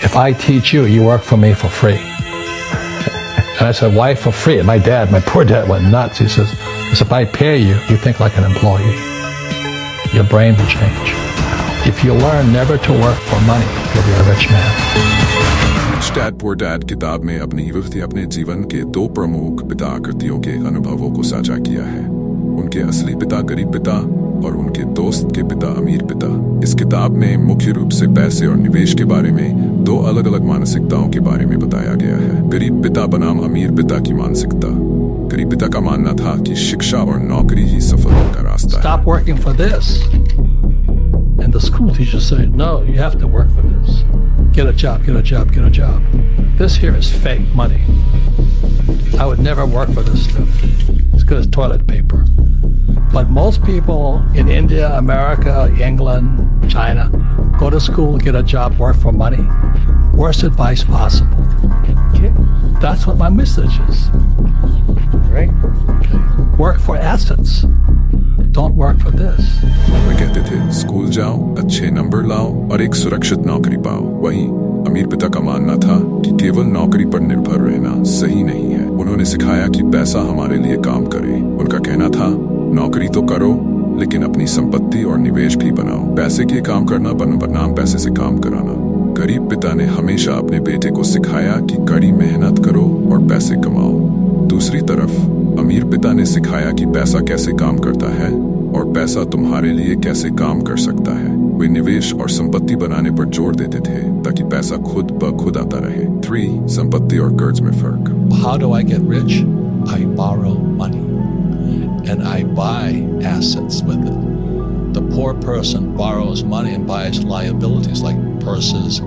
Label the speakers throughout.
Speaker 1: if I teach you, you work for me for free. And I said, why for free? And my poor dad went nuts. He says, if I pay you, you think like an employee. Your brain will change. If you learn never to work for money, you'll be a rich man.
Speaker 2: Rich Dad Poor Dad किताब में अपनी व्यक्ति अपने जीवन के दो प्रमुख पिता आकृतियों के अनुभवों को साझा किया है। उनके असली पिता गरीब पिता और उनके दोस्त के पिता अमीर पिता। इस किताब में मुख्य रूप से पैसे और निवेश के बारे में दो अलग अलग मानसिकताओं के बारे में बताया गया है। गरीब पिता बनाम अमीर पिता की मानसिकता। गरीब पिता का मानना था कि शिक्षा और नौकरी ही सफलता का रास्ता है।
Speaker 1: Stop working for this. And the school teachers say, no, you have to work for this. Get a job, get a job, get a job. This here is fake money. I would never work for this stuff. It's good as toilet paper. But most people in India, America, England, China, go to school, get a job, work for money. Worst advice possible. Okay? That's what my message is.
Speaker 3: Right?
Speaker 1: Okay. Work for assets. Don't work for this.
Speaker 2: वे कहते थे school जाओ, अच्छे number लाओ और एक सुरक्षित नौकरी पाओ। वहीं अमीर पिता का मानना था कि केवल नौकरी पर निर्भर रहना सही नहीं है। उन्होंने सिखाया कि पैसा हमारे लिए काम करे। उनका कहना था नौकरी तो करो लेकिन अपनी संपत्ति और निवेश भी बनाओ। पैसे के काम करना बनाम पैसे से काम कराना। गरीब पिता ने हमेशा अपने बेटे को सिखाया कि कड़ी मेहनत करो और पैसे कमाओ। दूसरी तरफ अमीर पिता ने सिखाया कि पैसा कैसे काम करता है और पैसा तुम्हारे लिए कैसे काम कर सकता है। वे निवेश और संपत्ति बनाने पर जोर देते थे ताकि पैसा खुद ब खुद आता रहे। 3. संपत्ति और कर्ज में फर्क।
Speaker 1: How do I get rich? I borrow money and I buy assets with it. The poor person borrows money and buys liabilities like purses,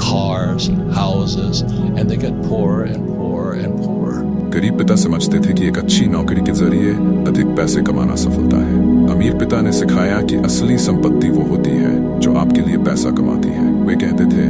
Speaker 1: cars, houses, and they get poorer and poorer and poorer.
Speaker 2: गरीब पिता समझते थे कि एक अच्छी नौकरी के जरिए अधिक पैसे कमाना सफलता है। अमीर पिता ने सिखाया कि असली संपत्ति वो होती है जो आपके लिए पैसा कमाती है। वे कहते थे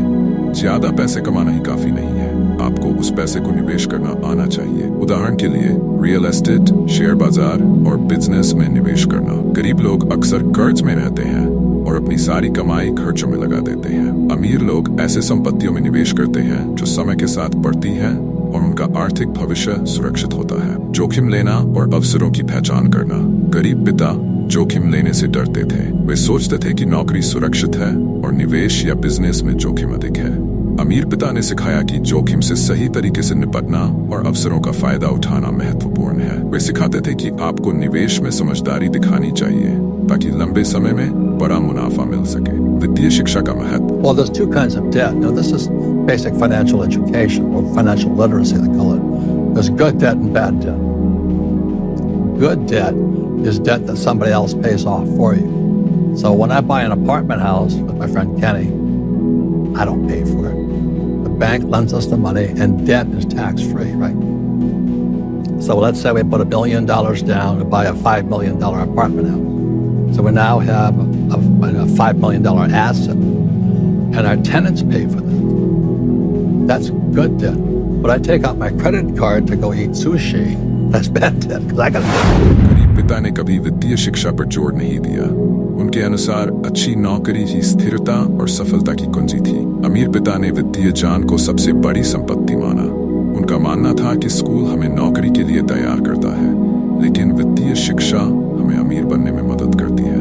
Speaker 2: ज्यादा पैसे कमाना ही काफी नहीं है, आपको उस पैसे को निवेश करना आना चाहिए। उदाहरण के लिए रियल एस्टेट, शेयर बाजार और बिजनेस में निवेश करना। गरीब लोग अक्सर कर्ज में रहते हैं और अपनी सारी कमाई खर्चों में लगा देते हैं। अमीर लोग ऐसे संपत्तियों में निवेश करते हैं जो समय के साथ बढ़ती हैं और उनका आर्थिक भविष्य सुरक्षित होता है। जोखिम लेना और अवसरों की पहचान करना। गरीब पिता जोखिम लेने से डरते थे। वे सोचते थे कि नौकरी सुरक्षित है और निवेश या बिजनेस में जोखिम अधिक है। अमीर पिता ने सिखाया कि जोखिम से सही तरीके से निपटना और अवसरों का फायदा उठाना महत्वपूर्ण है। वे सिखाते थे कि आपको निवेश में समझदारी दिखानी चाहिए ताकि लंबे समय में बड़ा मुनाफा मिल सके। वित्तीय शिक्षा का महत्व।
Speaker 1: Well, there's two kinds of debt. Now, this is basic financial education or financial literacy, they call it. There's good debt and bad debt. Good debt is debt that somebody else pays off for you. So when I buy an apartment house with my friend Kenny, I don't pay for it. The bank lends us the money and debt is tax-free, right? So let's say we put $1 billion down to buy a $5 million apartment house. So we now have a $5 million asset, and our tenants pay for that. That's good debt. But I take out my credit card to go eat sushi. That's bad debt because I got to pay.
Speaker 2: गरीब पिता ने कभी वित्तीय शिक्षा पर जोर नहीं दिया। उनके अनुसार अच्छी नौकरी ही स्थिरता और सफलता की कुंजी थी। अमीर पिता ने वित्तीय ज्ञान को सबसे बड़ी संपत्ति माना। उनका मानना था कि स्कूल हमें नौकरी के लिए तैयार करता है, लेकिन वित्तीय शिक्षा हमें अमीर बनने में मदद करती है।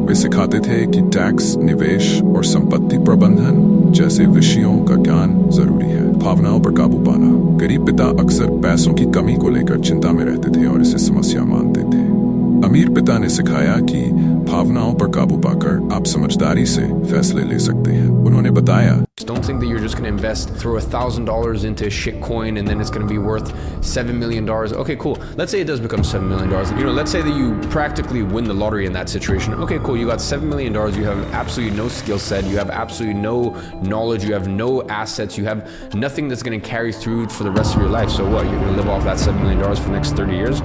Speaker 2: वे सिखाते थे कि टैक्स, निवेश और संपत्ति प्रबंधन जैसे विषयों का ज्ञान जरूरी है। भावनाओं पर काबू पाना। गरीब पिता अक्सर पैसों की कमी को लेकर चिंता में रहते थे और इसे समस्या मानते थे। अमीर पिता ने सिखाया कि भावनाओं पर काबू पाकर आप समझदारी से फैसले ले सकते हैं। उन्होंने बताया,
Speaker 4: Don't think that you're just going to invest, throw $1,000 into a shit coin and then it's going to be worth $7 million. Okay, cool. Let's say it does become $7 million. You know, let's say that you practically win the lottery in that situation. Okay, cool. You got $7 million. You have absolutely no skill set. You have absolutely no knowledge. You have no assets. You have nothing that's going to carry through for the rest of your life. So what? You're going to live off that $7 million for the next 30 years?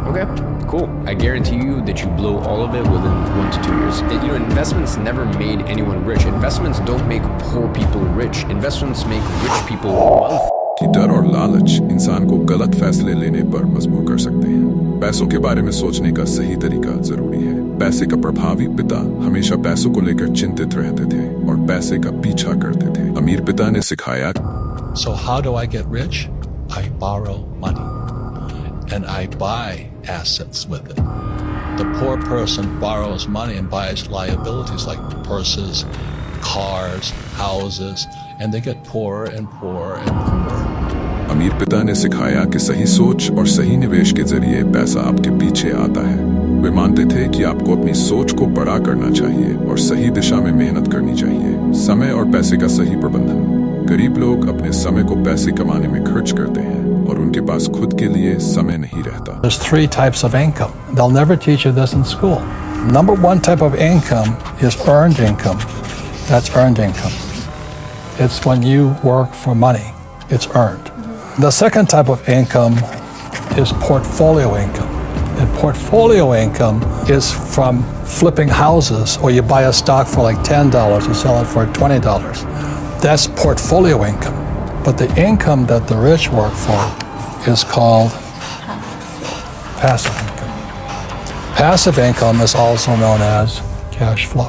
Speaker 4: Okay, cool. I guarantee you that you blow all of it within 1 to 2 years. You know, investments never made anyone rich. Investments don't make poor people rich. Investments make rich people wealthy.
Speaker 2: कि डर और लालच इंसान को गलत फैसले लेने पर मजबूर कर सकते हैं। पैसों के बारे में सोचने का सही तरीका जरूरी है। पैसे का प्रभावी पिता हमेशा पैसों को लेकर चिंतित रहते थे और पैसे का पीछा करते थे। अमीर पिता ने सिखाया,
Speaker 1: So how do I get rich? I borrow money and I buy assets with it. The poor person borrows money and buys liabilities like purses, cars, houses, and they get poorer and poorer and poorer.
Speaker 2: अमीर पिता ने सिखाया कि सही सोच और सही निवेश के जरिए पैसा आपके पीछे आता है। वे मानते थे कि आपको अपनी सोच को बड़ा करना चाहिए और सही दिशा में मेहनत करनी चाहिए। समय और पैसे का सही प्रबंधन। गरीब लोग अपने समय को पैसे कमाने में खर्च करते हैं और उनके पास खुद के लिए समय नहीं रहता।
Speaker 1: There's 3 types of income. They'll never teach you this in school. Number 1 type of income is earned income. That's earned income. It's when you work for money. It's earned. The second type of income is portfolio income. And portfolio income is from flipping houses, or you buy a stock for like $10, you sell it for $20. That's portfolio income. But the income that the rich work for is called passive income. Passive income is also known as cash flow.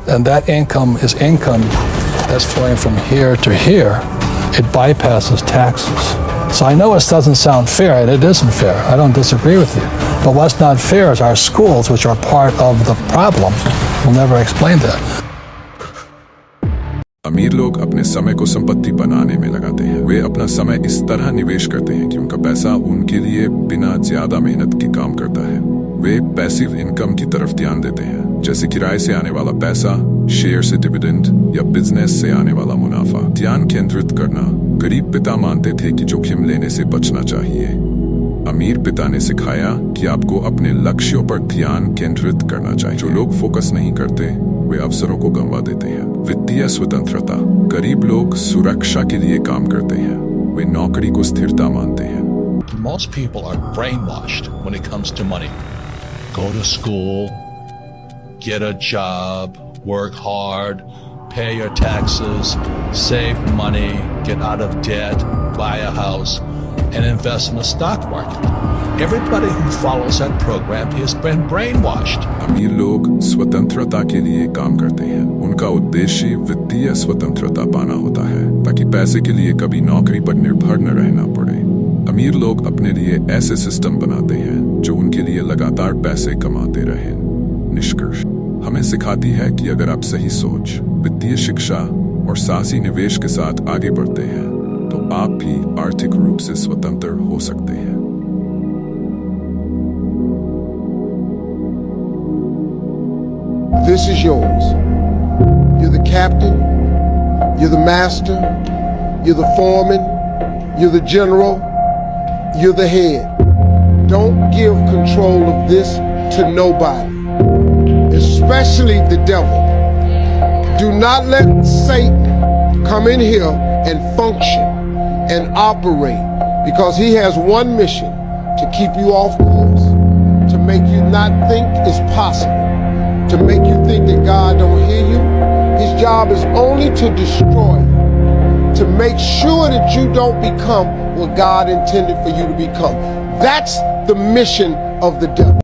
Speaker 1: And that income is income that's flowing from here to here. It bypasses taxes. So I know it doesn't sound fair, and it isn't fair. I don't disagree with you. But what's not fair is our schools, which are part of the problem, will never explain that.
Speaker 2: अमीर लोग अपने समय को संपत्ति बनाने में लगाते हैं। वे अपना समय इस तरह निवेश करते हैं कि उनका पैसा उनके लिए बिना ज्यादा मेहनत के काम करता है। वे पैसिव इनकम की तरफ ध्यान देते हैं, जैसे किराए से आने वाला पैसा, शेयर से डिविडेंड या बिजनेस से आने वाला मुनाफा। ध्यान केंद्रित करना। गरीब पिता मानते थे कि जोखिम लेने से बचना चाहिए। अमीर पिता ने सिखाया कि आपको अपने लक्ष्यों पर ध्यान केंद्रित करना चाहिए। जो लोग फोकस नहीं करते वे अवसरों को गंवा देते हैं। वित्तीय स्वतंत्रता। गरीब लोग सुरक्षा के लिए काम करते हैं। वे नौकरी को स्थिरता मानते हैं।
Speaker 1: Most people are brainwashed when it comes to money. Go to school, get a job, work hard, pay your taxes, save money, get out of debt, buy a house, and invest in the stock market. Everybody who follows that program has been brainwashed.
Speaker 2: अमीर लोग स्वतंत्रता के लिए काम करते हैं। उनका उद्देश्य वित्तीय स्वतंत्रता पाना होता है, ताकि पैसे के लिए कभी नौकरी पर निर्भर न रहना पड़े। अमीर लोग अपने लिए ऐसे सिस्टम बनाते हैं जो उनके लिए लगातार पैसे कमाते रहें। निष्कर्ष हमें सिखाती है कि अगर आप सही सोच, वित्तीय शिक्षा और साहसी निवेश के साथ आगे बढ़ते हैं तो आप भी आर्थिक रूप से स्वतंत्र हो सकते हैं।
Speaker 5: This is yours. You're the captain, you're the master, you're the foreman, you're the general, you're the head. Don't give control of this to nobody, especially the devil. Do not let Satan come in here and function and operate, because he has one mission: to keep you off course, to make you not think it's possible, to make you think that God don't hear you. His job is only to destroy you, to make sure that you don't become what God intended for you to become. That's the mission of the devil.